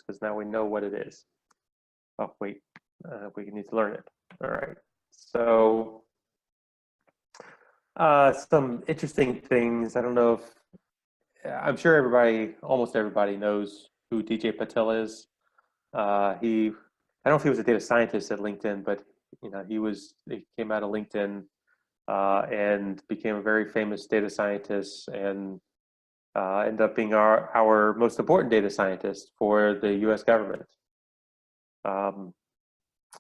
because now we know what it is. Oh, wait, we need to learn it. All right, so some interesting things. I don't know if, I'm sure almost everybody knows who DJ Patel is. I don't know if he was a data scientist at LinkedIn, but he came out of LinkedIn and became a very famous data scientist and ended up being our most important data scientist for the U.S. government.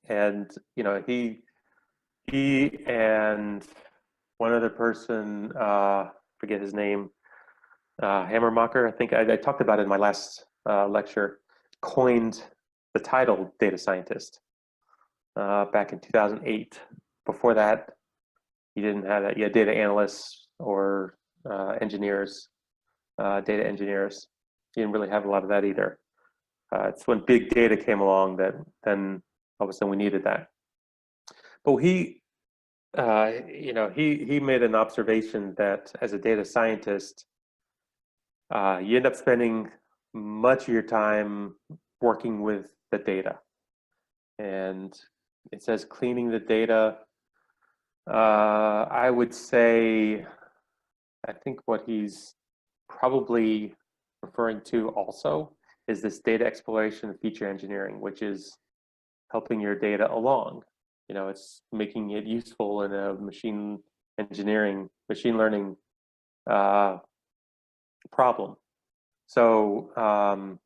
And he and one other person, forget his name, Hammermacher, I think I talked about it in my last lecture, coined the title data scientist back in 2008. Before that, you didn't have that. You had data analysts or engineers, data engineers. You didn't really have a lot of that either. It's when big data came along that then all of a sudden we needed that. But he made an observation that as a data scientist, you end up spending much of your time working with the data. And it says cleaning the data. I would say, I think what he's probably referring to also is this data exploration and feature engineering, which is helping your data along. It's making it useful in a machine learning problem. So, I'm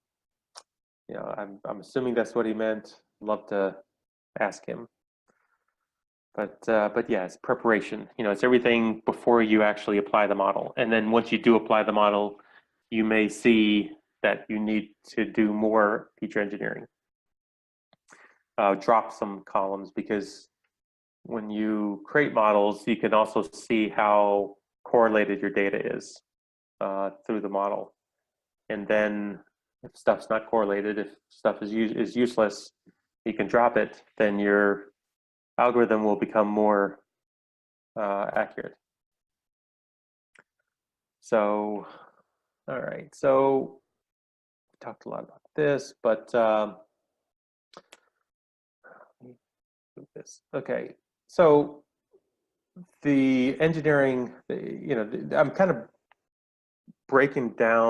assuming that's what he meant. Love to ask him. But yeah, it's preparation. It's everything before you actually apply the model. And then once you do apply the model, you may see that you need to do more feature engineering. Drop some columns, because when you create models, you can also see how correlated your data is through the model. And then if stuff's not correlated, if stuff is useless, you can drop it, then your algorithm will become more accurate. So, all right, so we talked a lot about this, but okay, so the engineering, I'm kind of breaking down